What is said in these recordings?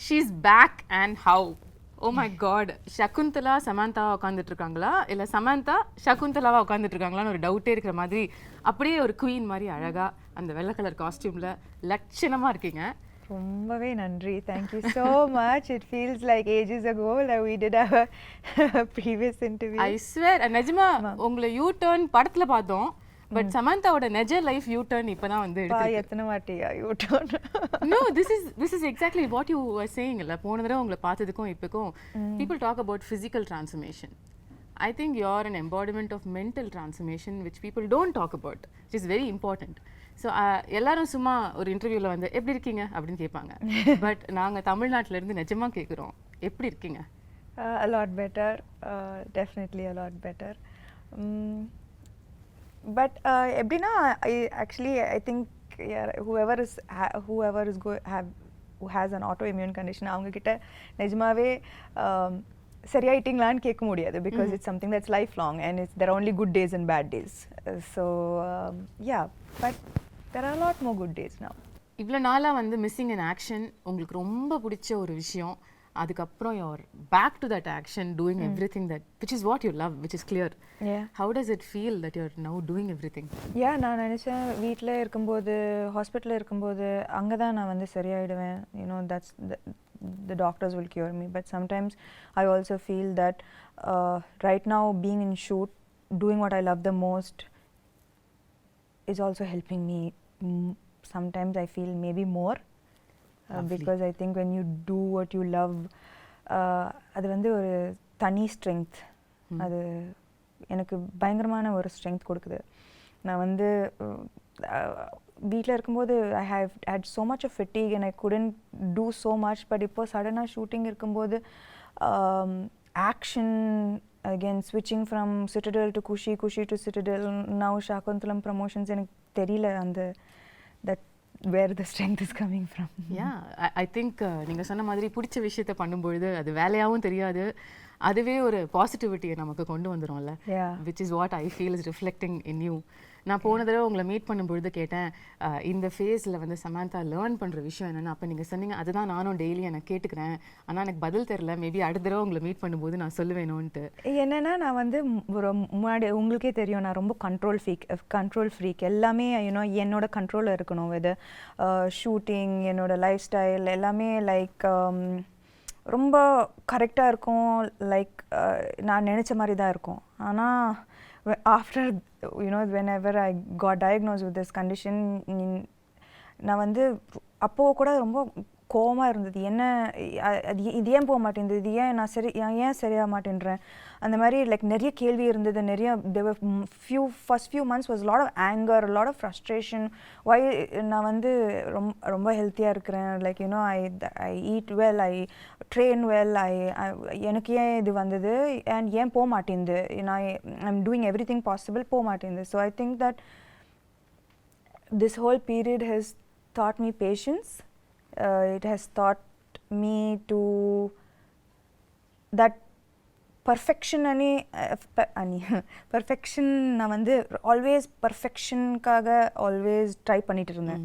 she's back and how? Oh my god, Shakuntala Samantha உட்கார்ந்துட்டு இருக்காங்களா இல்ல Samantha Shakuntalaவா உட்கார்ந்துட்டு இருக்காங்களான்னு ஒரு டவுட்டே இருக்கிற மாதிரி அப்படியே ஒரு குயின் மாதிரி அழகா அந்த வெள்ளை கலர் காஸ்டியூம்ல லட்சணமா இருக்கீங்க. ரொம்பவே நன்றி. Thank you so much. It feels like ages ago that we did our previous interview. I swear, நிஜமா உங்களை யூ டர்ன் படத்துல பார்த்தோம். பட் சமந்தாவோட நெஜ லைஃப் யூ டர்ன் இப்பதான் வந்து எடுத்துருக்கு. எத்தனை வாட்டியா U turn? No, this is exactly what you were saying. இல்ல போன தடவை உங்களை பார்த்ததுக்கும் இப்போக்கும் people talk about physical transformation. I think you're an embodiment of mental transformation which people don't talk about, which is very important. So எல்லாரும் சும்மா ஒரு இன்டர்வியூவில் வந்து எப்படி இருக்கீங்க அப்படின்னு கேட்பாங்க. பட் நாங்கள் தமிழ்நாட்டில இருந்து நிஜமாக கேட்குறோம், எப்படி இருக்கீங்க? A lot better, definitely a lot better. But எப்படின்னா I think whoever who has an autoimmune condition அவங்க கிட்ட நிஜமாவே சரியாயிட்டீங்களான்னு கேட்க முடியாது, because it's something that's lifelong and there are only good days and bad days. So yeah, but there are a lot more good days now. இவ்வளோ நாளாக வந்து missing in action உங்களுக்கு ரொம்ப பிடிச்ச ஒரு விஷயம், அதுக்கப்புறம் you're back to that action doing everything that which is what you love, which is clear. Yeah. How does it feel that you're now doing everything? Yeah, நான் நினைச்சேன் வீட்டில் இருக்கும்போது ஹாஸ்பிட்டலில் இருக்கும்போது அங்கே தான் நான் வந்து சரியாயிடுவேன், that's the doctors will cure me, but sometimes I also feel that right now being in shoot, doing what I love the most is also helping me. Sometimes I feel maybe more because I think when you do what you love, அது வந்து ஒரு தனி strength, அது எனக்கு பயங்கரமான ஒரு strength கொடுக்குது. நான் வந்து வீட்டில் இருக்கும்போது I had so much of fatigue and I couldn't do so much, but இப்போ சடனாக ஷூட்டிங் இருக்கும்போது action, again switching from Citadel to Kushi to Citadel, now Shakuntalam promotions, எனக்கு தெரியல அந்த that where the strength is coming from. Yeah, I think நீங்க சொன்ன மாதிரி பிடிச்ச விஷயத்தை பண்ணும்பொழுது அது வேலையாகவும் தெரியாது, அதுவே ஒரு பாசிட்டிவிட்டியை நமக்கு கொண்டு வந்துடும்ல. which is what I feel is reflecting in you. நான் போன தடவை உங்களை மீட் பண்ணும்பொழுது கேட்டேன், இந்த ஃபேஸில் வந்து சமந்தா லேர்ன் பண்ணுற விஷயம் என்னென்னு. அப்போ நீங்கள் சொன்னீங்க அதுதான் நானும் டெய்லி எனக்கு கேட்டுக்கிறேன், ஆனால் எனக்கு பதில் தெரில, மேபி அடுத்த தடவை உங்களை மீட் பண்ணும்போது நான் சொல்லுவேணுன்ட்டு. என்னென்னா நான் வந்து ஒரு முன்னாடி உங்களுக்கே தெரியும், நான் ரொம்ப கண்ட்ரோல் ஃப்ரீக் எல்லாமே என்னோட கண்ட்ரோலில் இருக்கணும். இது ஷூட்டிங், என்னோட லைஃப் ஸ்டைல் எல்லாமே லைக் ரொம்ப கரெக்டாக இருக்கும், லைக் நான் நினச்ச மாதிரி தான் இருக்கும். ஆனால் after whenever I got diagnosed with this condition, நான் வந்து அப்போது கூட ரொம்ப கோவமாக இருந்தது. என்ன இது ஏன் போக மாட்டேங்குது, இது ஏன் நான் ஏன் சரியாக மாட்டேன்றேன், அந்த மாதிரி லைக் நிறைய கேள்வி இருந்தது. நிறைய first few months was a lot of anger, a lot of frustration. why நான் வந்து ரொம்ப ஹெல்த்தியாக இருக்கிறேன், like I eat well, I train well, எனக்கு ஏன் இது வந்தது and ஏன் போக மாட்டேங்குது, I'm doing everything possible, போக மாட்டேங்குது. So I think that this whole period has taught me patience. It has taught me to that perfection நான் வந்து ஆல்வேஸ் பர்ஃபெக்ஷனுக்காக ஆல்வேஸ் ட்ரை பண்ணிட்டு இருந்தேன்.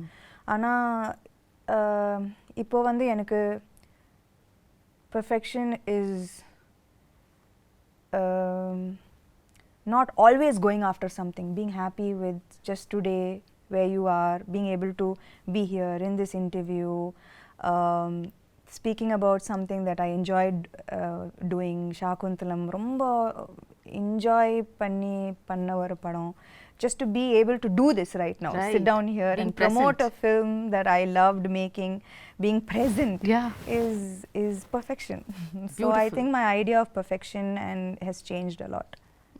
ஆனால் இப்போ வந்து எனக்கு perfection is not always going after something, being happy with just today, where you are, being able to be here in this interview, speaking about something that I enjoyed doing. Shakuntalam romba enjoy panna oru padam. Just to be able to do this right now, right. Sit down here being and promote present. A film that I loved making, being present, is perfection. So I think my idea of perfection has changed a lot.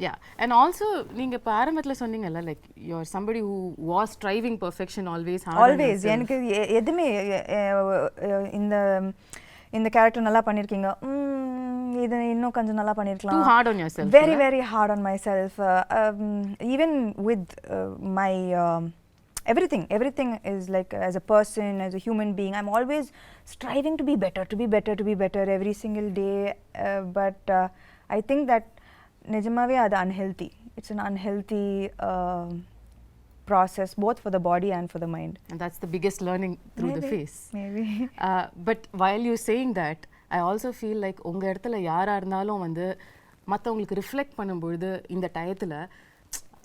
Yeah, and also நீங்க இப்ப ஆரம்பத்துல சொன்னீங்கல்ல, like you're somebody who was striving perfection always. எனக்கு எதுமே இந்த character நல்லா பண்ணிருக்கீங்க, இது இன்னும் கொஞ்சம் நல்லா பண்ணிருக்கலாம். Too hard on yourself. Very very hard on myself. Even with my everything is like as a person, as a human being, I'm always striving to be better every single day. But I think that நிஜமாவே அது unhealthy. It's an unhealthy process both for the body and for the mind. And that's the biggest learning through the face. Maybe. But while you're saying that, I also feel like உங்க இடத்துல யாரா இருந்தாலும் வந்து மற்றவங்களுக்கு reflect பண்ணும்பொழுது இந்த டயத்தில்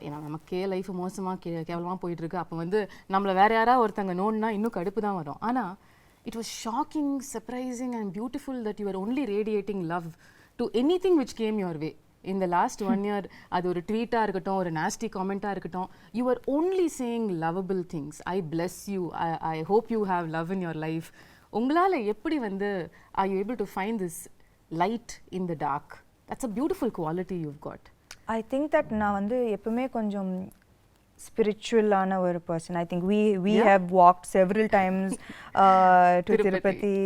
ஏன்னா நமக்கே லைஃப் மோசமாக கேவலமாக போயிட்டுருக்கு, அப்போ வந்து நம்மளை வேறு யாராவது ஒருத்தங்க நோண்டுனா இன்னும் கடுப்பு தான் வரும். ஆனால் it was shocking, surprising and beautiful that you were only radiating love to anything which came your way. In the last 1 year, அது ஒரு ட்வீட்டாக இருக்கட்டும், ஒரு nasty comment-ஆக இருக்கட்டும், you were only saying lovable things. I bless you. I hope you have love in your life. உங்களால் எப்படி வந்து are you able to find this light in the dark? That's a beautiful quality you've got. I think that நான் வந்து எப்பவுமே கொஞ்சம் spiritual-ஆன ஒரு person. I think we have walked several times to Tirupati,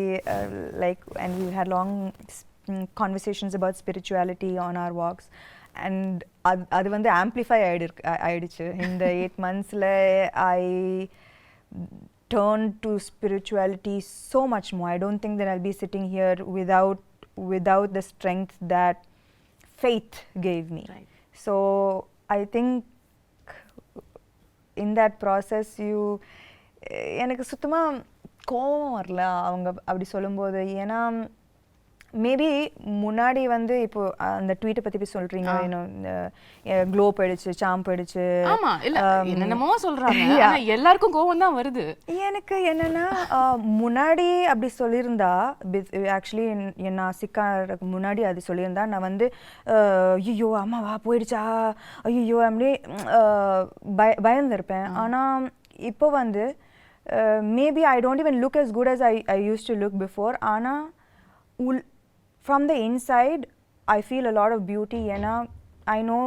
like, and we had long conversations about spirituality on our walks. And அது வந்து amplify ஆயிடுச்சு. In the 8 monthsல I turned to spirituality so much more. I don't think that I'll be sitting here without the strength that faith gave me. Right. So I think in that process எனக்கு சுத்தமாக கோபம் வரல அவங்க அப்படி சொல்லும்போது. ஏன்னா maybe முன்னாடி வந்து இப்போ அந்த ட்வீட்டை பற்றி போய் சொல்கிறீங்க, க்ளோ போயிடுச்சு, சாம் போயிடுச்சு, என்னென்னமோ சொல்கிறாங்க, எல்லாருக்கும் கோவம் தான் வருது. எனக்கு என்னென்னா முன்னாடி அப்படி சொல்லியிருந்தா, ஆக்சுவலி நான் சிக்காருக்கு முன்னாடி அது சொல்லியிருந்தா நான் வந்து ஐயோ அம்மாவா போயிடுச்சா, ஐயோ அப்படி பயந்துருப்பேன். ஆனால் இப்போ வந்து maybe I don't even look as good as I used to look before. ஆனால் from the inside I feel a lot of beauty. I know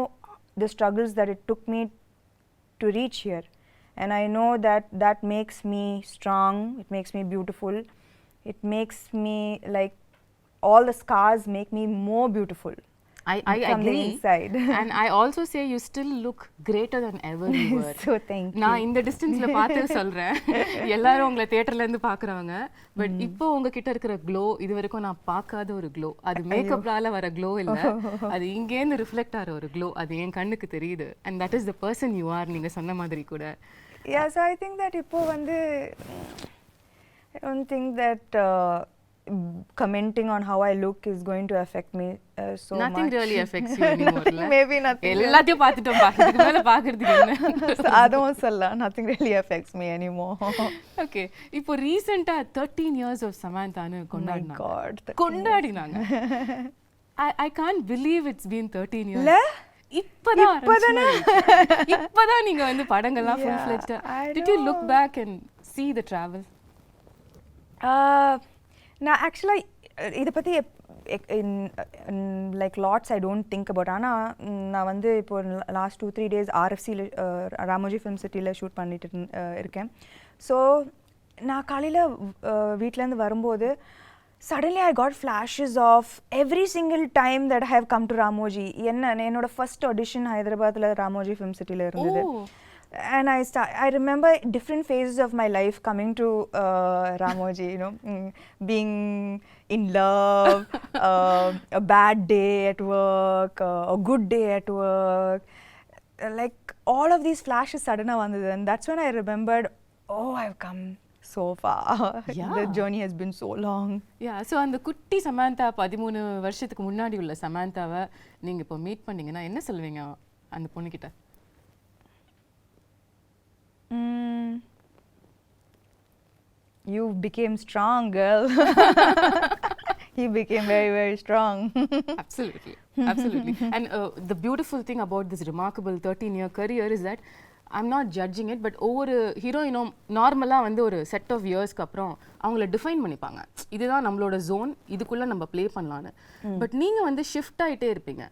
the struggles that it took me to reach here, and I know that makes me strong, it makes me beautiful, it makes me like all the scars make me more beautiful. I from agree. The inside. And I also say you still look greater than ever you were. So thank you. நான் இந்த டிஸ்டன்ஸ்ல பார்த்து சொல்றேன், எல்லாரும் உங்களை தியேட்டர்ல இருந்து பாக்குறாங்க, பட் இப்போ உங்ககிட்ட இருக்கிற க்ளோ இது வரைக்கும் நான் பார்க்காத ஒரு க்ளோ. அது மேக்கப்னால வர க்ளோ இல்ல, அது இங்கேருந்து ரிஃப்ளெக்ட் ஆகிற ஒரு க்ளோ. அது என் கண்ணுக்கு தெரியுது. And that is the person you are. நீங்க சொன்ன மாதிரி கூட. Yeah, so I think that இப்போ வந்து I don't think that commenting on how I look is going to affect me so nothing much. Nothing really affects you anymore. Maybe nothing. எல்லாத்தையும் பார்த்துட்டோம், இதுக்கு மேல பார்க்கிறதுக்கு என்ன? அதுவும் சொல்லலாம். Nothing really affects me anymore. Okay, இப்போ ரீசெண்டா 13 years of Samanthaன்னு கொண்டாடினாங்க. Oh my god. கொண்டாடினாங்க. I can't believe it's been 13 years. இல்ல? இப்பதான் நீங்க வந்து படங்கள்லாம் full fledged. Did you look back and see the travel? நான் ஆக்சுவலாக இதை பற்றி like lots I don't think about. ஆனால் நான் வந்து இப்போ லாஸ்ட் 2-3 days RFCயில் ராமோஜி ஃபிலிம் சிட்டியில் ஷூட் பண்ணிட்டு இருக்கேன். ஸோ நான் காலையில் வீட்டிலேருந்து வரும்போது suddenly I got flashes of every single time that I have come to Ramoji. என்னோட ஃபர்ஸ்ட் ஆடிஷன் ஹைதராபாத்தில் ராமோஜி ஃபிலிம் சிட்டியில் இருந்தது. And I remember different phases of my life coming to Ramoji, being in love, a bad day at work, a good day at work. Like all of these flashes suddenly vandhu, and that's when I remembered, oh, I've come so far. Yeah. The journey has been so long. Yeah, so அந்த குட்டி சமந்தா 13 வருஷத்துக்கு முன்னாடி உள்ள சமந்தாவை நீங்க இப்போ meet பண்ணீங்கன்னா என்ன சொல்வீங்க அந்த பொண்ணுகிட்ட? You became strong, girl. He became very, very strong. Absolutely, absolutely. And the beautiful thing about this remarkable 13-year career is that I'm not judging it, but ஒவ்வொரு ஹீரோயினும் நார்மலாக வந்து ஒரு செட் ஆஃப் இயர்ஸ்க்கு அப்புறம் அவங்கள டிஃபைன் பண்ணிப்பாங்க, இதுதான் நம்மளோட ஜோன், இதுக்குள்ளே நம்ம ப்ளே பண்ணலான்னு. பட் நீங்கள் வந்து ஷிஃப்ட் ஆகிட்டே இருப்பீங்க.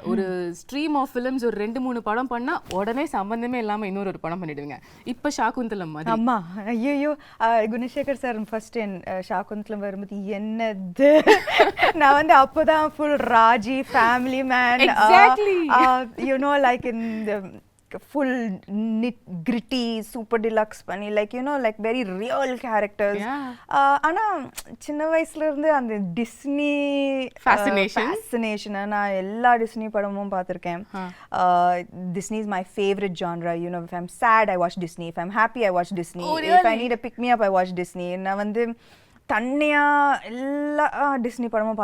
ஒரு ஸ்ட்ரீம் ஆஃப் ஃபிலிம்ஸ் ஒரு 2-3 படம் பண்ணா உடனே சம்பந்தமே இல்லாம இன்னொரு படம் பண்ணிடுவீங்க. இப்ப ஷாகுந்தலம் மாதிரி. அம்மா ஐயோ குணசேகர் சார் ஃபர்ஸ்ட் ஷாகுந்தலம் வரும்போது என்னது நான் வந்து அப்போதான் full Raji family man, you know like in the full gritty super deluxe பண்ணி like you know like very real characters. ஆனா சின்ன வயசுல இருந்து அந்த டிஸ்னி fascination நான் எல்லா டிஸ்னி படமும் பார்த்திருக்கேன். Disney is my favorite genre. You know, if I'm sad I watch Disney, if I'm happy I watch Disney. Oh, really? If I need a pick me up I watch Disney. நான் வந்து தன்னியா எல்லா Disney படமும்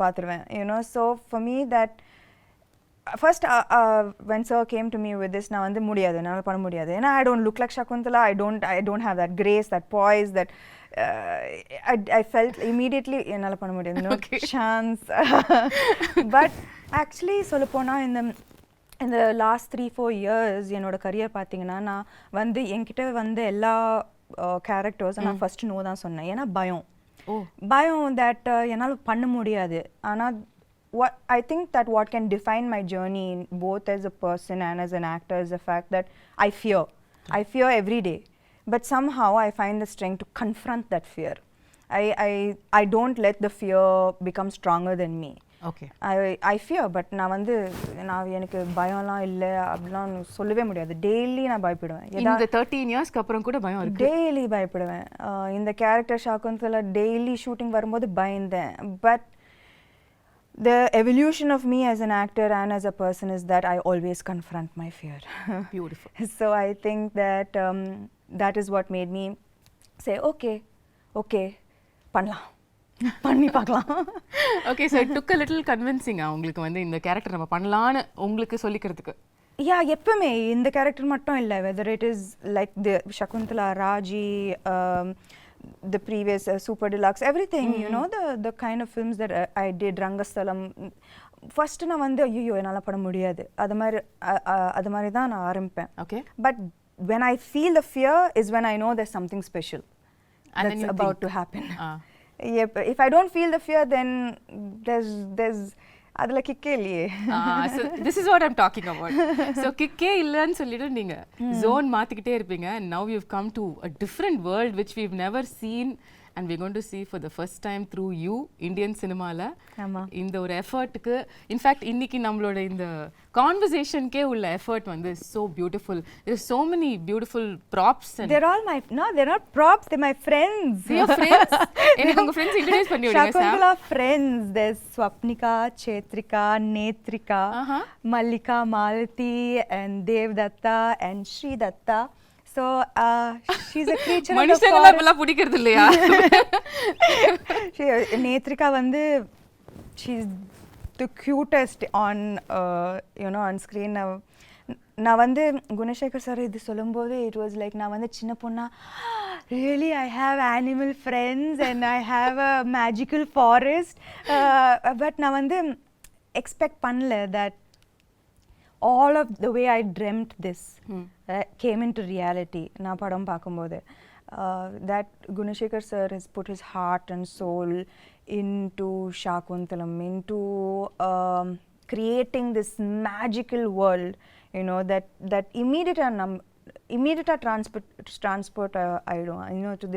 பார்த்துருவேன். You know, so for me that first when sir came to me with this நான் வந்து முடியாது, என்னால் பண்ண முடியாது, ஏன்னா I don't look like Shakuntala, I don't have that grace, that poise, that I felt immediately என்னால் பண்ண முடியாது, no chance. But actually சொல்லப்போனா in the last 3-4 years என்னோட கரியர் பார்த்தீங்கன்னா நான் வந்து என்கிட்ட வந்து எல்லா கேரக்டர்ஸ் நான் ஃபர்ஸ்ட் நோ தான் சொன்னேன். ஏன்னா பயம் that என்னால் பண்ண முடியாது. ஆனால் what I think that what can define my journey both as a person and as an actor is the fact that I fear every day, but somehow I find the strength to confront that fear. I don't let the fear become stronger than me. Okay. I fear, but நான் எனக்கு பயம்லாம் இல்லை அப்படிலாம் சொல்லவே முடியாது. Daily நான் பயப்படுவேன். இந்த 13 இயர்ஸ்க்கு அப்புறம் கூட பயம் இருக்கு? டெய்லி பயப்படுவேன். இந்த கேரக்டர் ஷாகுந்தலா டெய்லி ஷூட்டிங் வரும்போது பயந்தேன். But the evolution of me as an actor and as a person is that I always confront my fear. Beautiful. So I think that that is what made me say okay பண்ணலாம், பண்ணி பார்க்கலாம். Okay, so it took a little convincing உங்களுக்கு வந்து இந்த character நம்ம பண்ணலாம்னு உங்களுக்கு சொல்லிக்கிறதுக்கு. எப்பவுமே இந்த கேரக்டர் மட்டும் இல்லை, whether it is like the Shakuntala, Raji, the previous super deluxe, everything, you know, the kind of films that I did, Rangastalam, first நான் வந்து ஐயோ என்னால் பண்ண முடியாது, அது மாதிரி தான் நான் ஆரம்பிப்பேன். Okay. But when I feel the fear is when I know there's something special and that's about to happen. If I don't feel the fear, then there's அதுல கிக்கே இல்லையே. So this is what I'm talking about. So கிக்கே இல்லன்னு சொல்லிட்டு நீங்க zone மாத்திக்கிட்டே இருப்பீங்க. And now you've come to a different world which we've never seen and we're going to see for the first time through you, Indian cinemaல. இந்த ஒரு எஃபர்ட்டுக்கு in fact இன்னைக்கு நம்மளோட இந்த கான்வர்சேஷன்க்கே உள்ள எஃபர்ட் வந்து so beautiful. There's so many beautiful props and they're all my they're not props, they're my friends. Your friends? எனக்கு உங்க friends introduce பண்ணி விடுங்க sir. Shakuntala friends, there's Swapnika, Chetrika, Netrika, Mallika, Malati and Devdatta and Sri Datta. So she's a creature of the forest. மனுஷங்கள இப்பலாம் பிடிக்கிறது இல்லையா? நேத்ரிகா வந்து she's the cutest on you know on screen. நான் வந்து Gunasekar sir இது சொல்லும்போது it was like நான் வந்து சின்ன பொண்ணா really I have animal friends and I have a magical forest, but நான் வந்து expect பண்ணல that all of the way I dreamt this came into reality. நான் படம் பார்க்கும்போது that Gunashekar sir has put his heart and soul into Shakuntalam, into creating this magical world, you know, that immediate transport I don't you know to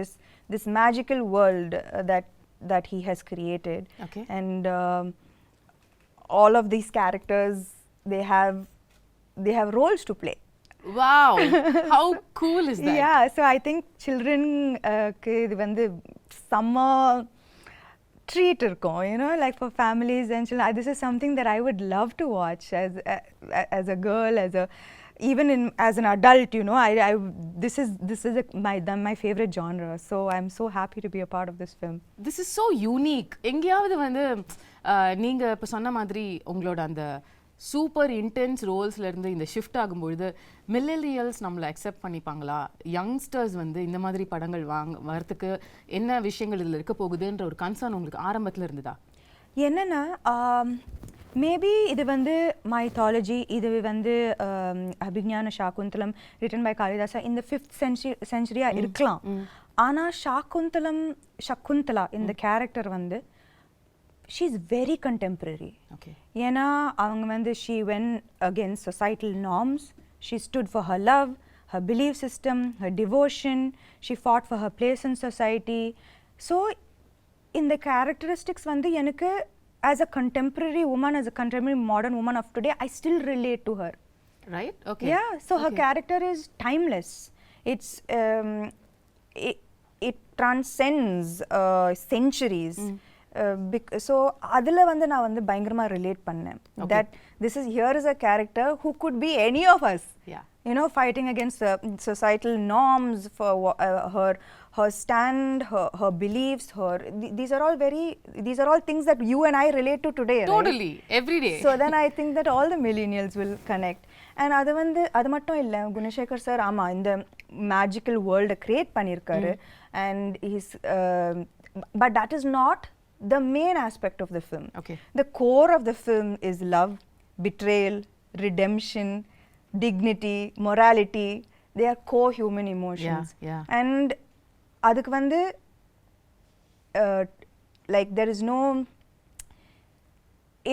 this magical world that he has created. Okay. And all of these characters they have roles to play. Wow, how cool is that? Yeah, so I think children இது வந்து summer treat இருக்கும், you know, like for families and children. This is something that I would love to watch as a girl, even as an adult, you know. This is my favorite genre, so I'm so happy to be a part of this film. This is so unique. எங்கயாவது வந்து நீங்க இப்ப சொன்ன மாதிரி உங்களோட அந்த super intense ரோல்ஸ்ல இருந்து இந்த ஷிஃப்ட் ஆகும்பொழுது மில்லேனியல்ஸ் நம்மளை அக்செப்ட் பண்ணிப்பாங்களா, யங்ஸ்டர்ஸ் வந்து இந்த மாதிரி படங்கள் வரத்துக்கு என்ன விஷயங்கள் இதில் இருக்க போகுதுன்ற ஒரு கன்சர்ன் உங்களுக்கு ஆரம்பத்தில் இருந்ததா? என்னன்னா மேபி இது வந்து மைத்தாலஜி, இது வந்து அபிஞான சாகுந்தலம் ரிட்டன் பை காளிதாசா இந்த 5th century இருக்கலாம். ஆனால் சகுந்தலா இந்த கேரக்டர் வந்து she's very contemporary. Okay. ஏன்னா அவங்க வந்து she went against societal norms, she stood for her love, her belief system, her devotion, she fought for her place in society. So இந்த characteristics வந்து எனக்கு as a contemporary woman, as a contemporary modern woman of today, I still relate to her. right? Okay. Yeah, so her character is timeless. It's it transcends centuries. So adula vandu na vandu பயங்கரமா relate பண்ணேன் that this is here is a character who could be any of us. Yeah. You know, fighting against societal norms for her stand, her beliefs, these are all things that you and I relate to today. Totally, right? every day. So then I think that all the millennials will connect. And அது மட்டும் இல்ல, Gunasekar sir ஆமா இந்த magical வேர்ல்டை create பண்ணியிருக்காரு. And he's but that is not the main aspect of the film. Okay. The core of the film is love, betrayal, redemption, dignity, morality. They are core human emotions. Yeah. And adukku vandu like there is no,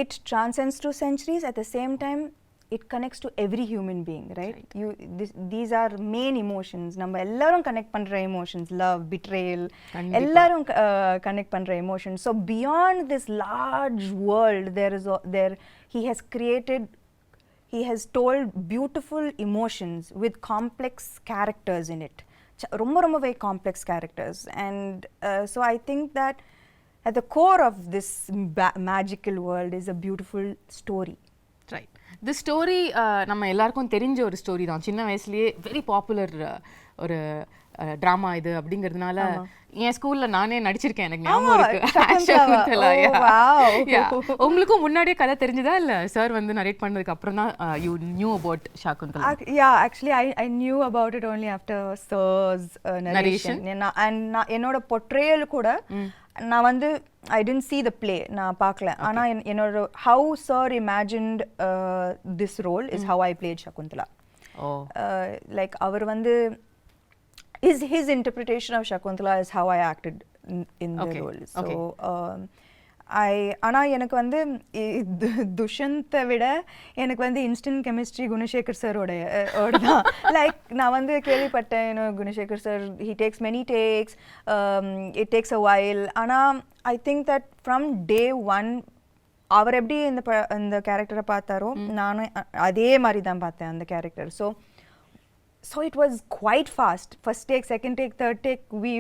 it transcends to centuries. At the same time it connects to every human being, right? These are main emotions. நம்ம எல்லாரும் connect பண்ற emotions, love, betrayal, எல்லாரும் connect பண்ற emotions. So beyond this large world, he has told beautiful emotions with complex characters in it. ரொம்ப very complex characters. And so I think that at the core of this magical world is a beautiful story. Right. The story நம்ம எல்லாருக்கும் தெரிஞ்ச ஒரு story தான். சின்ன வயசுலயே very popular ஒரு drama இது அப்படிங்கிறதுனால என் ஸ்கூல்ல நானே நடிச்சிருக்கேன், எனக்கு ஞாபகம் இருக்கு. சகுந்தலா. உங்களுக்கும் முன்னாடியே கதை தெரிஞ்சதா இல்ல சார் வந்து நரேட் பண்ணதுக்கு அப்புறம் தான் you knew about Shakuntalam? Yeah, actually I knew about it only after sir's narration. And என்னோட portrayal கூட நான் வந்து I didn't see the play, நான் பார்க்கல. ஆனா என்னோட how sir imagined this role is how I played Shakuntala. Like அவர் வந்து his interpretation of Shakuntala is how I acted in the role. So ஆனா எனக்கு வந்து துஷந்தை விட எனக்கு வந்து இன்ஸ்டன்ட் கெமிஸ்ட்ரி குணசேகர் சாரோட தான். லைக் நான் வந்து கேள்விப்பட்டேன், Gunasekar sir he takes many takes, it takes a while. ஆனா I think that from day one அவர் எப்படி இந்த கேரக்டரை பார்த்தாரோ நானும் அதே மாதிரி தான் பார்த்தேன் அந்த character. So it was quite fast. First take, second take, third take, we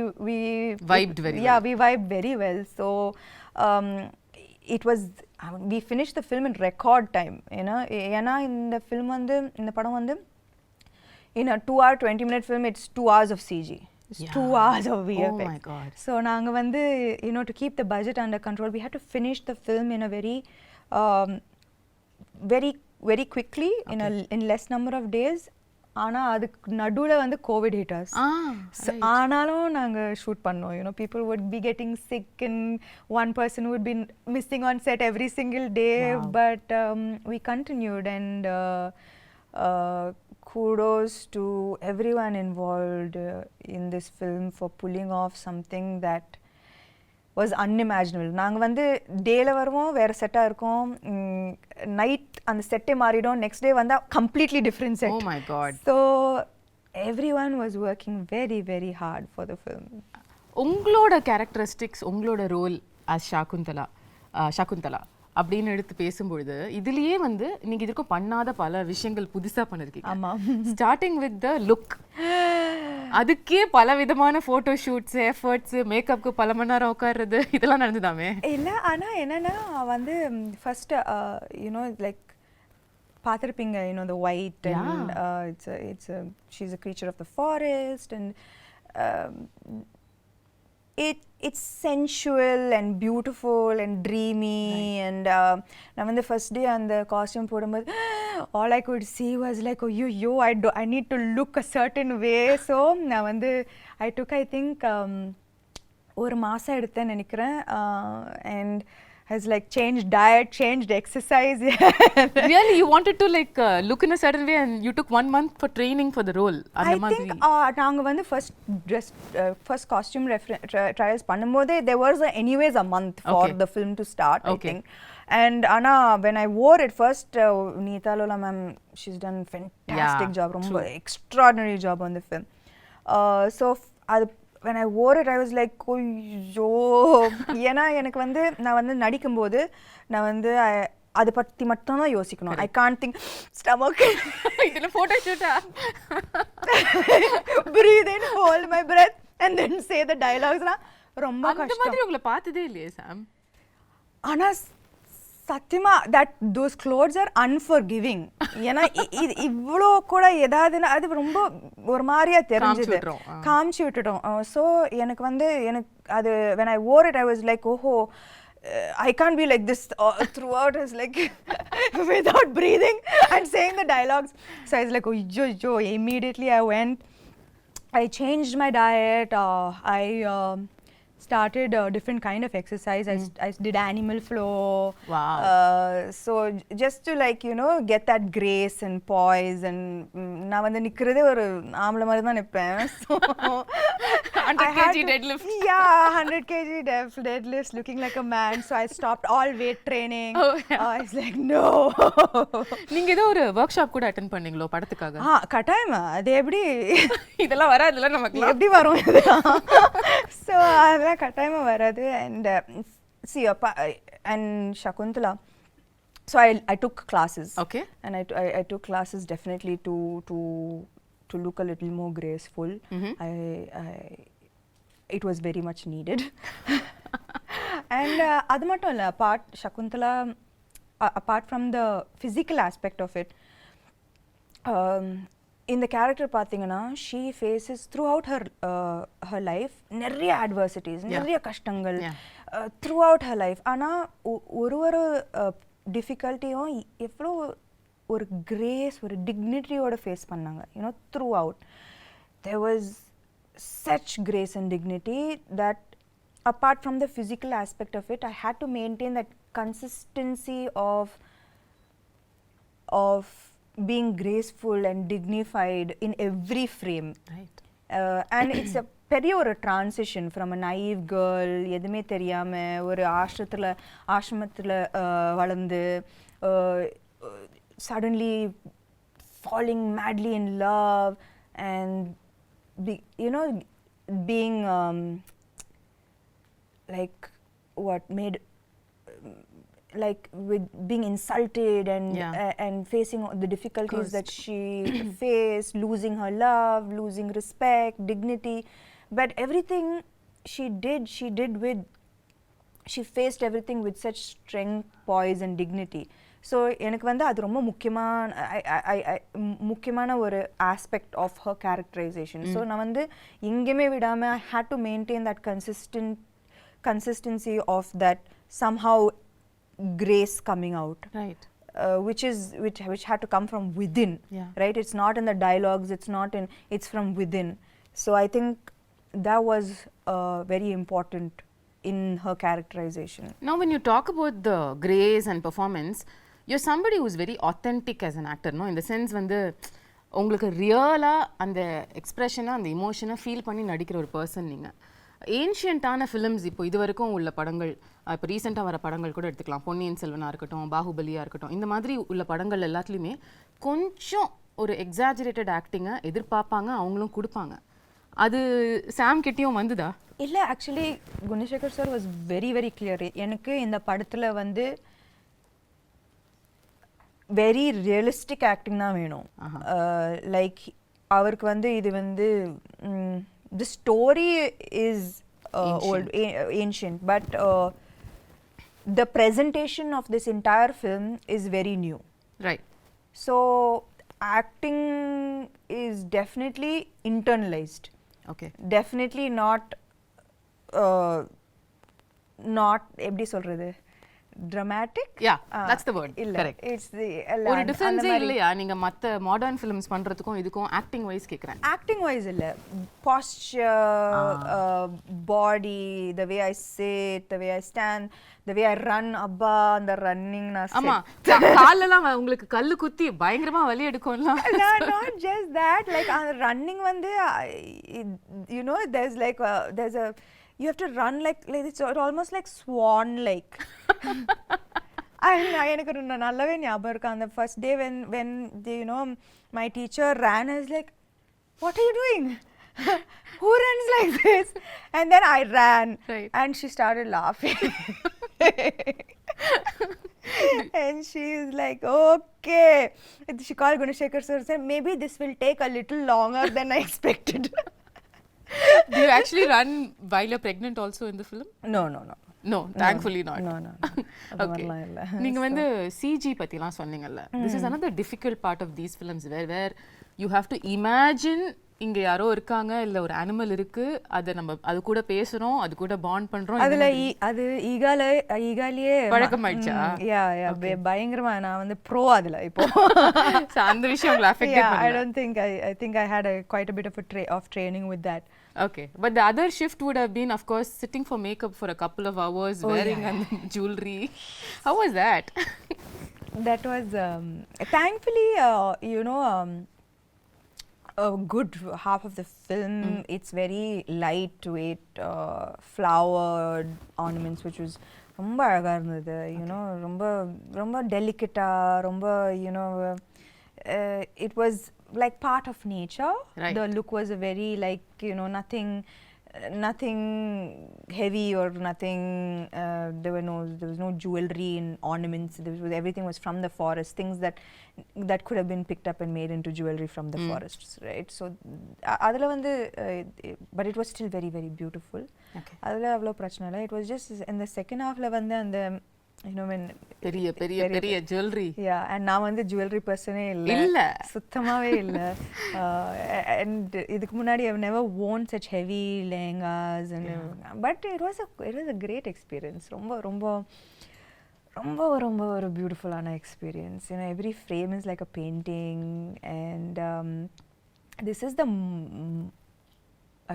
vibed very well. Yeah, we vibed very well. So it was, we finished the film in record time, you know. ஏன்னா இந்த film வந்து இந்த படம் வந்து in a 2-hour 20-minute film, it's 2 hours of CG. It's 2 hours of VFX. Oh my god. So நாங்க வந்து you know, to keep the budget under control, we had to finish the film in a very quickly, in less number of days. ஆனா அதுக்கு நடுவுல வந்து Covid hit us. ஆனாலும் நாங்க shoot பண்ணோம். You know, people would be getting sick and one person would be missing on set every single day. Wow. But we continued, and kudos to everyone involved in this film for pulling off something that was unimaginable. நாங்க வந்து டேல வருவோம், வேற செட்டா இருக்கும், night அந்த செட்டே மாறிடும், நெக்ஸ்ட் டே வந்தா completely different set. Oh my god. So everyone was working very very hard for the film. உங்களோட கேரக்டரிஸ்டிக்ஸ், உங்களோட ரோல் as சகுந்தலா அப்படின்னு எடுத்து பேசும்பொழுது இதுலயே வந்து நீங்க இதுக்கும் பண்ணாத பல விஷயங்கள் புதுசா பண்ணிருக்கீங்க. ஆமா. ஸ்டார்டிங் வித் த லுக், அதுக்கே பல விதமான போட்டோ ஷூட்ஸ், எஃபர்ட்ஸ், மேக்கப்க்கு பல மணி நேரம் உட்கார்றது, இதெல்லாம் நடந்துதாமே? இல்ல, ஆனா என்னன்னா வந்து ஃபர்ஸ்ட் யூனோ லைக் பார்த்திருப்பீங்க, you know the white and she's a creature of the forest, and it's sensual and beautiful and dreamy. Right. And நான் வந்து first day அந்த costume போடும்போது all I could see was like, oh yo I need to look a certain way. So நான் வந்து I took, I think ஒரு மாசம் எடுத்தேன்னு நினைக்கிறேன். And has like changed diet, changed exercise. Really, you wanted to like look in a certain way, and you took 1 month for training for the role? I think நாங்க வந்து first costume trials பண்ணும்போதே there was anyways a month for the film to start, I think. And Anna, when I wore it first, Neeta Lola ma'am, she's done fantastic job, ரொம்ப extraordinary job on the film. So when I wore it, I was like, ஐயோ, ஏன்னா எனக்கு வந்து நான் வந்து நடிக்கும்போது நான் வந்து அதை பற்றி மட்டும் தான் யோசிக்கணும். ஐ கான்ட் திங்க் ஸ்டமக் இதுல photo ஷூட்டா breathe in, hold my breath and then say the dialogues ரொம்ப கஷ்டம். அந்த மாதிரி உங்களை பார்த்ததே இல்லையே சாம். ஆனா சத்தியமா that those clothes are unforgiving. ஏன்னா இவ்வளோ கூட ஏதாவதுன்னா அது ரொம்ப ஒரு மாதிரியா தெரிஞ்சது, காமிச்சு விட்டுட்டோம். ஸோ எனக்கு அது when I wore it I was like I can't be like this throughout. I was like without breathing and saying the dialogues. So I was like immediately I went, I changed my diet, I started a different kind of exercise. I did animal flow. Wow. So just to get that grace and poise, and நான் வந்து நிக்கிறதே ஒரு ஆம்பளை மாதிரி தான் நிப்பேன். So 100 kg deadlift. Yeah, 100 kg deadlifts, looking like a man. So I stopped all weight training. I was like no. நீங்க ஏதோ ஒரு work shop கூட அட்டெண்ட் பண்ணீங்களோ படத்துக்காக? கட்டாயமா. அது எப்படி இதெல்லாம் வராதுல நமக்கு. எப்படி வரும் இதெல்லாம்? So அதெல்லாம் கட்டாயமா வராது. And see and Shakuntala, so I took classes. Okay. And I took classes definitely to look a little more graceful. It was very much needed. And adu mattum illa, Shakuntala apart from the physical aspect of it, இந்த character பார்த்தீங்கன்னா she faces throughout her life நிறைய adversities, நிறைய கஷ்டங்கள் throughout her life. ஆனால் ஒரு டிஃபிகல்ட்டியும் எவ்வளோ ஒரு grace, ஒரு டிக்னிட்டியோட ஃபேஸ் பண்ணாங்க. throughout there was such grace and dignity that apart from the physical aspect of it, I had to maintain that consistency of being graceful and dignified in every frame. Right. And it's a பெரிய ஒரு transition from a naive girl, எதுவுமே தெரியாம ஒரு ஆசிரமத்தில் வளர்ந்து suddenly falling madly in love and being like what made like with being insulted and facing the difficulties that she faced, losing her love, losing respect, dignity, but everything she faced everything with such strength, poise and dignity. So எனக்கு வந்து அது ரொம்ப முக்கியமான ஒரு aspect of her characterization. So நான் வந்து எங்கேயுமே விடாம I had to maintain that consistency of that somehow grace coming out, right? Which had to come from within, right? It's not in the dialogues, it's from within. So I think that was very important in her characterization. Now when you talk about the grace and performance, you're somebody who's very authentic as an actor, no? In the sense வந்து உங்களுக்கு ரியலா அந்த எக்ஸ்பிரஷனை, அந்த இமோஷனை feel பண்ணி நடிக்கிற ஒரு person நீங்க. ஏன்ஷியன்ட்டான ஃபிலிம்ஸ் இப்போ இது வரைக்கும் உள்ள படங்கள், இப்போ ரீசெண்டாக வர படங்கள் கூட எடுத்துக்கலாம், பொன்னியின் செல்வனாக இருக்கட்டும், பாகுபலியாக இருக்கட்டும், இந்த மாதிரி உள்ள படங்கள் எல்லாத்துலேயுமே கொஞ்சம் ஒரு எக்ஸாஜரேட்டட் ஆக்டிங்கை எதிர்பார்ப்பாங்க, அவங்களும் கொடுப்பாங்க. அது சாம் கிட்டேயும் வந்துதா? இல்லை, actually Gunasekar sir was very very clear. எனக்கு இந்த படத்தில் வந்து வெரி ரியலிஸ்டிக் ஆக்டிங் தான் வேணும். லைக் அவருக்கு வந்து இது வந்து the story is old, ancient, but the presentation of this entire film is very new. Right. So acting is definitely internalized. Okay. Definitely not எப்படி சொல்றது, dramatic. Yeah, that's the word. Correct. It's the ஒரு டிஃபரன்ஸே இல்லையா நீங்க மத்த modern films பண்றதுக்கும் இதுக்கும் acting wise கேக்குறேன்? Acting wise இல்ல, posture, body, the way I sit, the way I stand, the way I run, அப்பா அந்த ரன்னிங் நான் ஆமா காலெல்லாம் உங்களுக்கு கல்லு குத்தி பயங்கரமா வலி எடுக்கும்ல. Not just that, like running வந்து there's a you have to run like it's almost like swan like. எனக்கு நல்லாவே ஞாபகம் இருக்கு அந்த first day when my teacher ran, I was like, what are you doing? Who runs like this? And then I ran, right. And she started laughing. And she is like, okay. She called Gunashekhar sir and said, maybe this will take a little longer than I expected. Do you actually run while you're pregnant also in the film? No. No, thankfully not. No. Okay. நீங்க வந்து CG பத்திலாம் சொன்னீங்கல்ல. This is another difficult part of these films where you have to imagine இங்க யாரோ இருக்காங்க இல்ல ஒரு animal இருக்கு அது கூட பேசுறோம் அது கூட பாண்ட் பண்றோம். அதுல அது ஈகாலியே பழக்கமாயிடுச்சா? யா பயங்கரமா நான் வந்து ப்ரோ அதுல இப்போ. So அந்த விஷயம் உங்களை அஃபெக்ட் பண்ணல? I don't think I think I had quite a bit of training with that. Okay, but the other shift would have been, of course, sitting for makeup for a couple of hours, wearing jewelry. How was that? That was thankfully, a good half of the film. It's very lightweight, flowered ornaments, which was ரொம்ப அழகா இருந்தது. You know, ரொம்ப delicate, ரொம்ப it was like part of nature. Right. The look was a very nothing heavy or nothing. There was no jewelry and ornaments. Everything was from the forest. Things that could have been picked up and made into jewelry from the forests, right? So adula vandu but it was still very very beautiful. Okay. Adula avlo prachana illa. It was just in the second half la vandu and when பெரிய jewelry. Yeah, and நான் வந்து jewelry person இல்ல சுத்தமாவே இல்ல. And இதுக்கு முன்னாடி I've never worn such heavy lehengas and but it was a great experience. ரொம்ப ஒரு beautiful ஆன experience. You know, every frame is like a painting and this is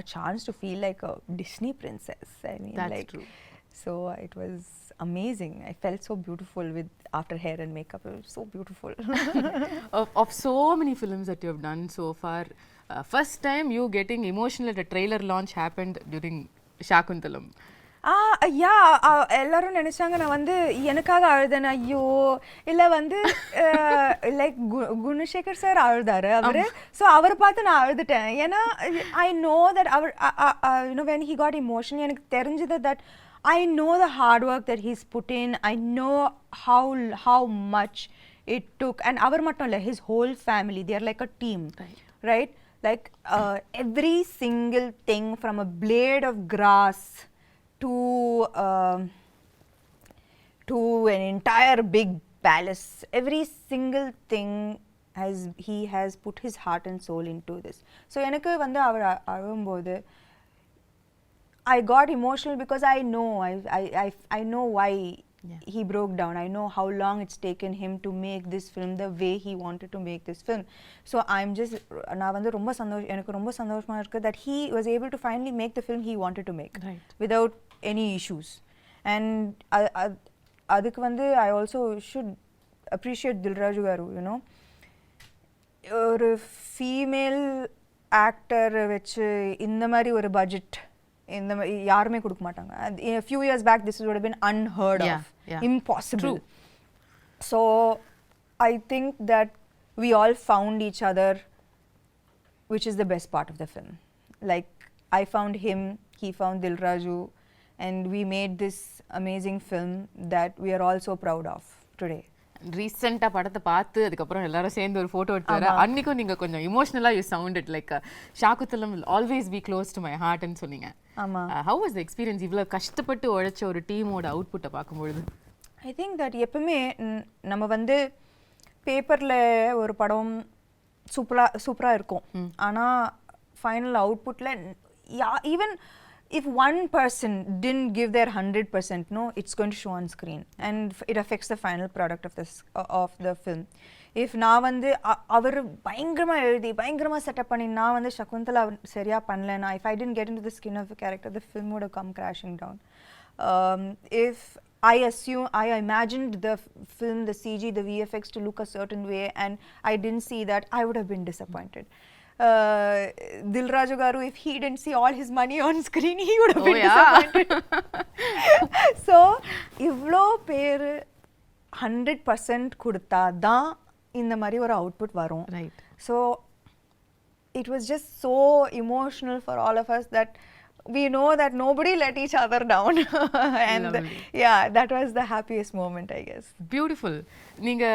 a chance to feel like a Disney princess. I mean, that's true. So it was amazing. I felt so beautiful after hair and makeup. It was so beautiful. of so many films that you have done so far, first time you getting emotional at a trailer launch happened during Shakuntalam. எல்லாரும் நினைச்சாங்க நான் வந்து எனக்காக அழுதேன். ஐயோ இல்ல வந்து like Gunasekar sir அழுதாரு அவரு. ஸோ அவரை பார்த்து நான் அழுதுட்டேன். ஏன்னா ஐ நோ தட் அவர் when he got emotional எனக்கு தெரிஞ்சது that I know the hard work that he's put in. I know how much it took. And avar mattum illa, his whole family, they are like a team, right? Like every single thing from a blade of grass to an entire big palace, every single thing he has put his heart and soul into this. So enakku vandu avar alumbodhu I got emotional because I know why he broke down. I know how long it's taken him to make this film the way he wanted to make this film. So I'm just நான் வந்து எனக்கு ரொம்ப சந்தோஷமா இருக்கு that he was able to finally make the film he wanted to make without any issues. And அதுக்கு வந்து I also should appreciate Dilraju garu, you know. ஒரு female actor வச்சு இந்த மாதிரி ஒரு பட்ஜெட் இந்த யாருமே கொடுக்க மாட்டாங்க. A few years back this would have been unheard of. Impossible. True. So I think that we all found each other, which is the best part of the film. Like I found him, he found Dilraju, and we made this amazing film that we are all so proud of today. ரீசெண்டா படத்தை பார்த்து அதுக்கப்புறம் எல்லாரும் சேர்ந்து ஒரு photo எடுத்து வர அன்னைக்கும் நீங்க கொஞ்சம் இமோஷனலா you sounded like Shakuntalam will always be close to my heart ன்னு சொன்னீங்க. ஆமா. How was the experience? இவ்வளவு கஷ்டப்பட்டு உழைச்ச ஒரு டீமோட அவுட்புட்டை பார்க்கும்போது I think that எப்பவுமே நம்ம வந்து பேப்பர்ல ஒரு படம் சூப்பரா இருக்கும். ஆனா final அவுட்புட்ல even if one person didn't give their 100%, no, it's going to show on screen and it affects the final product of the film. If நான் வந்து அவர் பயங்கரமா எழுதி பயங்கரமா செட்டப் பண்ணி நான் வந்து சகுந்தலா சரியா பண்ணலனா, if I didn't get into the skin of the character, the film would have come crashing down. If I imagined the film, the CG, the VFX to look a certain way and I didn't see that, I would have been disappointed. Dilraju garu, if he didn't see all his money on screen, he would have been disappointed. So ivlo per 100% கொடுத்தா தான் இந்த மாதிரி ஒரு output வரும். Right. So it was just so emotional for all of us that we know that nobody let each other down. And yeah, that was the happiest moment, I guess. Beautiful. நீங்க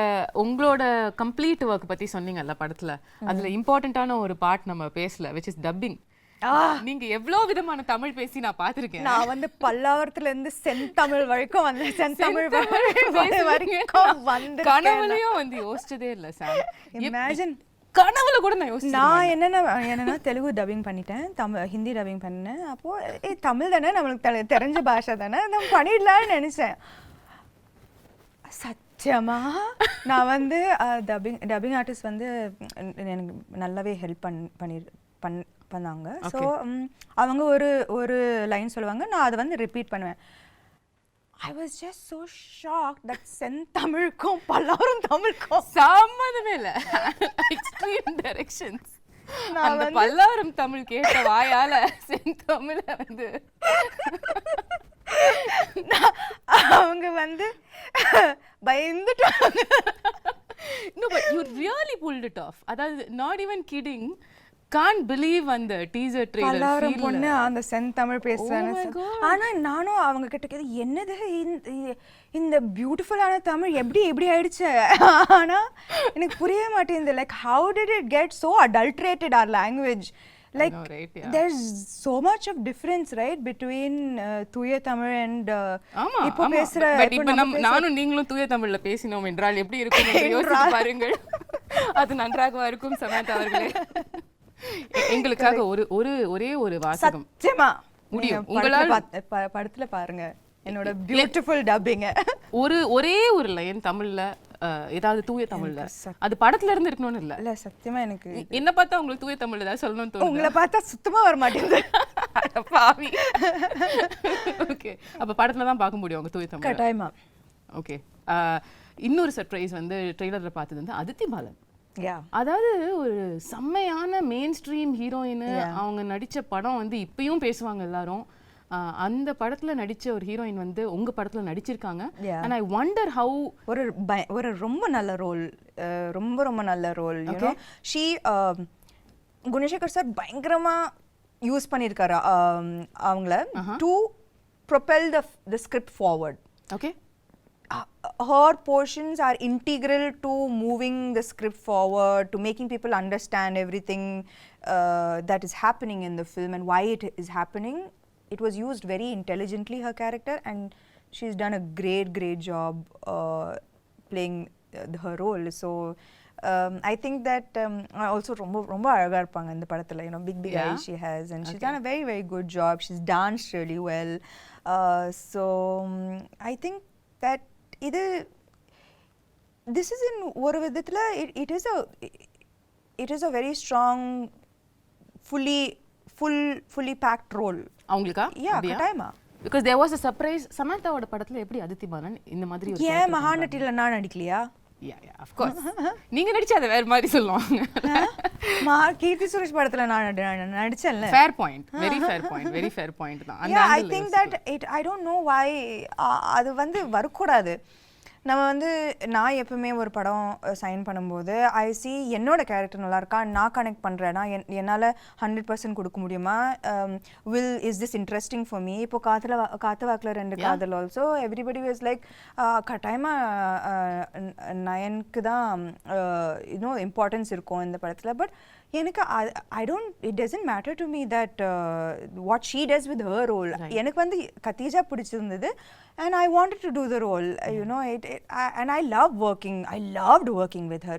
உங்களோட complete work பத்தி சொன்னீங்கல்ல படத்துல, அதுல இம்பார்ட்டன்ட்டான ஒரு part நம்ம பேசல, which is dubbing. நீங்க எவ்வளவு விதமான தமிழ் பேசி நான் பாத்திருக்கேன். நான் வந்து பல்லாவரத்துல இருந்து செந்தமிழ் வரைக்கும் வந்து செந்தமிழ் வரைக்கும் வந்து கனவுலயும் வந்து யோசிச்சதே இல்ல சார். இமேஜின் கனவுல கூட நான் யோசிச்சேன். நான் என்னன்னா தெலுங்கு டப்பிங் பண்ணிட்டேன், ஹிந்தி டப்பிங் பண்ணேன். அப்போ தமிழ் தானே நம்மளுக்கு தெரிஞ்ச பாஷை தானே, நம்ம பண்ணிடலாம்னு நினைச்சேன். சத்தியமா நான் வந்து டப்பிங் ஆர்டிஸ்ட் வந்து எனக்கு நல்லாவே ஹெல்ப் பண்ணாங்க. ஸோ அவங்க ஒரு லைன் சொல்லுவாங்க, நான் அதை வந்து ரிப்பீட் பண்ணுவேன். I was just so shocked that செந்தமிழுக்கும் Pallavaram தமிழுக்கும் சம்மந்தமே இல்ல. Extreme directions. அந்த பல்லாவரம் தமிழ் கேட்ட வாயால செந்தமிழ வந்து அவங்க வந்து பயந்துட்டாங்க. No, but you really pulled it off. அதாவது not even kidding. Can't believe அந்த டீசர் ட்ரெய்லர் பல்லாவரம் பொண்ணு அந்த செந்தமிழ் பேசுறானே. ஆனா நானும் அவங்க கிட்ட கேது, என்னது இந்த பியூட்டிஃபுல்லான தமிழ் எப்படி ஆயிடுச்சு? ஆனா எனக்கு புரிய மாட்டேங்குது. Like how did it get so adulterated our language? Like there's so much of difference, right, between தூய தமிழ் and இப்போ பேசுற. இப்போ நானும் நீங்களும் தூய தமிழ்ல பேசினோம் என்றால் எப்படி இருக்கும் என்று யோசித்து பாருங்கள். அது நன்றாக இருக்கும் சமந்தா அவர்களே. எங்களுக்காக ஒரே ஒரு வாசகம் சத்தியமா முடியும் உங்களால படத்துல பாருங்க என்னோட பியூட்டிஃபுல் டப்பிங். ஒரே ஒரு லைன் தமிழ்ல, ஏதாவது தூய தமிழ்ல, அது படத்துல இருந்து இருக்கணும்னு இல்ல. சத்தியமா எனக்கு என்ன பார்த்தா உங்களுக்கு தூய தமிழ்ல ஏதாவது சொல்லணும்னு தோணுது? உங்களை பார்த்தா சுத்தமா வர மாட்டேங்குது. பாவி. ஓகே, அப்ப படத்துல தான் பார்க்க முடியும் உங்க தூய தமிழ். கட்டாயமா. ஓகே, இன்னொரு சர்ப்ரைஸ் வந்து ட்ரெய்லர்ல பார்த்தது வந்து அதித்தி பாலன். Yeah. அதாவது ஒரு செம்மையான மெயின் ஸ்ட்ரீம் ஹீரோயின். அவங்க நடிச்ச படம் வந்து இப்பயும் பேசுவாங்க எல்லாரும். அந்த படத்துல நடிச்ச ஒரு ஹீரோயின் வந்து உங்க படத்துல நடிச்சிருக்காங்க. and I wonder how ஒரு ரொம்ப நல்ல ரோல், ரொம்ப நல்ல role. you know she Gunasekar sir பயங்கரமா யூஸ் பண்ணிருக்காரு அவங்கள to propel the script forward. Okay. Her portions are integral to moving the script forward, to making people understand everything that is happening in the film and why it is happening. It was used very intelligently, her character, and she's done a great job playing her role. So I think that also ரொம்ப அழகா இருப்பாங்க இந்த படத்துல. You know, big eyes she has, and she's done a very good job. She's danced really well. So I think that this is in ஒரு விதத்துல it is a very strong fully packed role அவங்களுக்கா. கட்டாயமா. because there was a surprise. சமந்தாவோட படத்துல எப்படி அதித்தி பாலன் இந்த மாதிரி ஒரு ஏன் மகாநட்டில நான் நடிக்கலையா? yeah of course. நீங்க நடிச்சா அது வேற மாதிரி சொல்லுவாங்க. கீர்த்தி சுரேஷ் படத்துல நான் நடிச்சேன்ல. fair point, very fair point தான். I think that I don't know why அது வந்து வரக்கூடாது. நம்ம வந்து நான் எப்பவுமே ஒரு படம் சைன் பண்ணும்போது ஐ சி என்னோட கேரக்டர் நல்லா இருக்கா, நான் கனெக்ட் பண்ணுறேன்னா என்னால் 100% கொடுக்க முடியுமா, is this interesting for me. இப்போ காத்து வாக்கில் 2 காதல் ஆல்சோ எவ்ரிபடி வாஸ் லைக் கட்டாயமாக நயனுக்கு தான் இன்னும் இம்பார்ட்டன்ஸ் இருக்கும் இந்த படத்தில். பட் எனக்கு it doesn't matter to me that what she does with her role. எனக்கு வந்து கத்தீஜா பிடிச்சிருந்தது and I wanted to do the role. You know, and I loved working with her.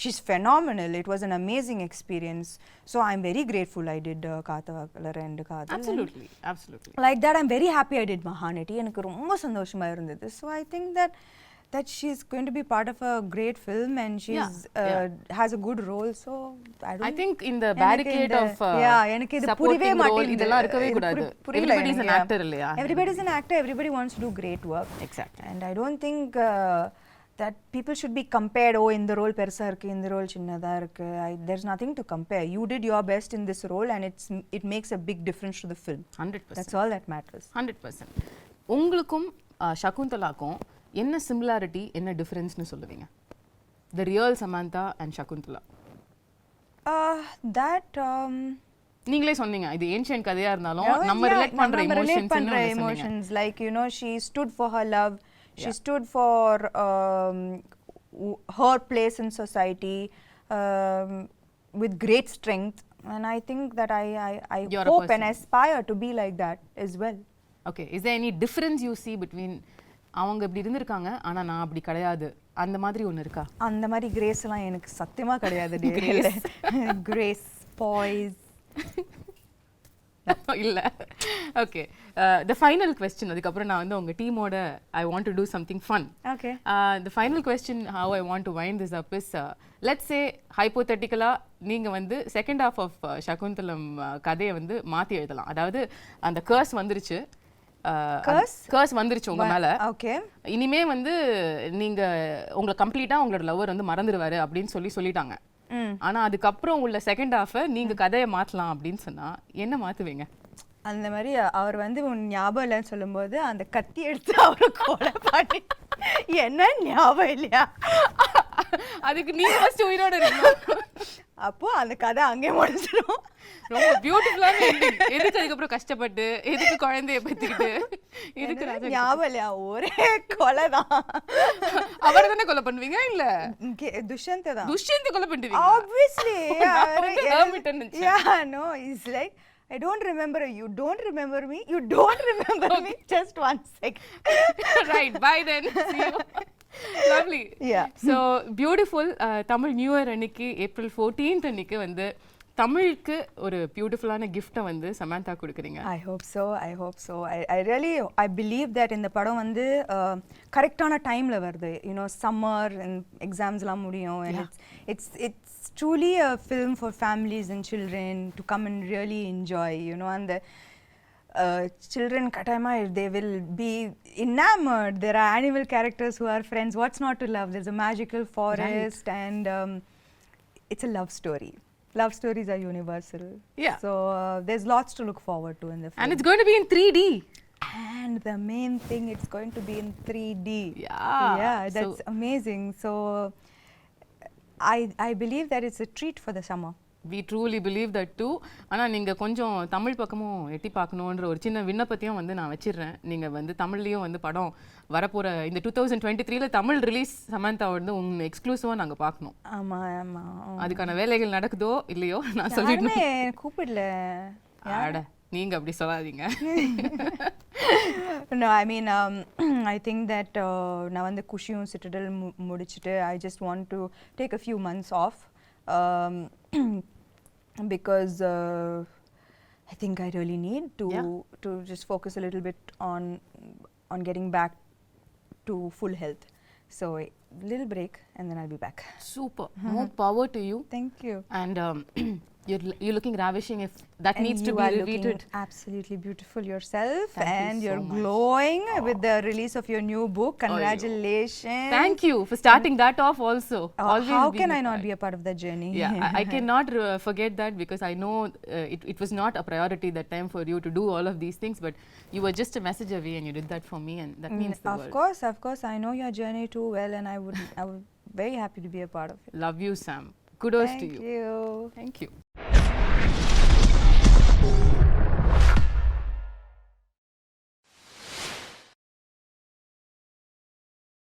She's phenomenal. It was an amazing experience. So I'm very grateful I did Kaathavakkalar and Kaadhal. Absolutely. Like that, I'm very happy I did Mahanati. எனக்கு ரொம்ப சந்தோஷமா இருந்தது. So I think that she's going to be part of a great film and she's has a good role. So I think in the barricade of எனக்கு இது புரியவே மாட்டேங்குது. இதெல்லாம் இருக்கவே கூடாது. Everybody is an actor இல்லையா? Everybody is an actor. Everybody wants to do great work. Exactly. And I don't think that people should be compared. Oh, இந்த role பெருசா இருக்கு, இந்த ரோல் சின்னதா இருக்கு. There's nothing to compare. You did your best in this role and it makes a big difference to the film. 100%. That's all that matters. 100%. உங்களுக்கும் சகுந்தலாக்கும் என்ன similarity, என்ன டிஃபரன்ஸ்னு சொல்லுவீங்க? The real Samantha and Shakuntala. That நீங்களே சொன்னீங்க இது ancient கதையா இருந்தாலும் நம்ம ரிலேட் பண்ற emotions like you know she stood for her love, she stood for her place in society with great strength, and I think that I hope and aspire to be like that as well. Okay, is there any difference you see between அவங்க இப்படி இருந்திருக்காங்க ஆனா நான் அப்படி கிடையாது அந்த மாதிரி ஒன்னு இருக்கா? அந்த மாதிரி கிரேஸ் எல்லாம் எனக்கு சத்தியமா கிடையாது. கிரேஸ் பாய்ஸ் இல்ல. ஓகே, the final question, அதுக்கு அப்புறம் நான் வந்து உங்க டீமோட I want to do something fun. Okay. The final question how I want to wind this up is let's say hypothetically நீங்க வந்து second half of Shakuntalam கதையை வந்து மாத்தி எழுதலாம். அதாவது அந்த curse வந்துருச்சு, கர்ஸ் வந்துருச்சு உங்க மேல. ஓகே, இனிமே வந்து நீங்க உங்களை கம்ப்ளீட்டா உங்களோட லவர் வந்து மறந்துடுவாரு அப்படின்னு சொல்லிட்டாங்க. ஆனா அதுக்கப்புறம் உள்ள செகண்ட் ஹாஃப் நீங்க கதையை மாத்தலாம் அப்படின்னு சொன்னா என்ன மாத்துவீங்க? அந்த மாதிரி அவர் வந்து ஞாபகம் இல்லைன்னு சொல்லும்போது அந்த கத்தி எடுத்து அவரை கொலை பண்ணி என்ன ஞாபகம் இல்லையா அதுக்கு நீங்க ஃபர்ஸ்ட் உயிரோட இருக்கணும். அப்போ அந்த கதை அங்கே முடிஞ்சிடும். ரொம்ப பியூட்டிஃபுல்லான எண்டிங். எதுக்கு அதுக்கப்புறம் கஷ்டப்பட்டு எதுக்கு குழந்தைய பத்திக்கிட்டு இதுக்கு ஞாபகம் இல்லையா? ஒரே கொலை தான். அவரை தானே கொலை பண்ணுவீங்க? இல்ல துஷ்யந்த் தான். துஷ்யந்த் கொலை பண்ணுவீங்க obviously. Yeah, no, it's like I don't remember you, don't remember me, you don't remember me, just 1 second. Right, bye then, see you. Lovely. Yeah. So beautiful. Tamil New Year அன்னைக்கு April 14th அன்னைக்கு வந்து தமிழுக்கு ஒரு பியூட்டிஃபுல்லான கிஃப்ட்டை வந்து சமந்தா கொடுக்குறீங்க. I hope so. I really believe that இந்த படம் வந்து கரெக்டான டைம்ல வருது. You know, summer and examsலாம் முடியும், and it's truly a film for families and children to come and really enjoy, you know, and the children katayama they will be enamored. There are animal characters who are friends. What's not to love? There's a magical forest, right. And it's a love story. Love stories are universal. Yeah. So there's lots to look forward to in the film. And it's going to be in 3D. And the main thing, it's going to be in 3D. Yeah. That's amazing. So I believe that it's a treat for the summer. We truly believe that too. ஆனால் நீங்கள் கொஞ்சம் தமிழ் பக்கமும் எட்டி பார்க்கணுன்ற ஒரு சின்ன விண்ணப்பத்தையும் வந்து நான் வச்சிடுறேன். நீங்கள் வந்து தமிழ்லேயும் வந்து படம் வரப்போகிற இந்த 2023 தமிழ் ரிலீஸ் சமந்தா வந்து உங்கள் எக்ஸ்க்ளூசிவாக நாங்கள் பார்க்கணும். ஆமாம். அதுக்கான வேலைகள் நடக்குதோ இல்லையோ நான் சொல்லிடுறேன். கூப்பிடல ஆட நீங்கள் அப்படி சொல்லாதீங்க. No, I mean, I think that நான் வந்து குஷியும் சிட்டடல் முடிச்சுட்டு I just want to take a few months off. Because I think I really need to just focus a little bit on getting back to full health. So a little break and then I'll be back. Super. More power to you. Thank you. And you're looking ravishing. If that needs to be repeated. Absolutely beautiful yourself. Thank and you you're so much. glowing with the release of your new book. Congratulations. Thank you for starting that off also. How can I not be a part of that journey? Yeah, I cannot forget that because I know it was not a priority that time for you to do all of these things, but you were just a message away and you did that for me, and that means the world. Of course. I know your journey too well, and I would very happy to be a part of it. Love you, Sam. Kudos to you. Thank you. Thank you.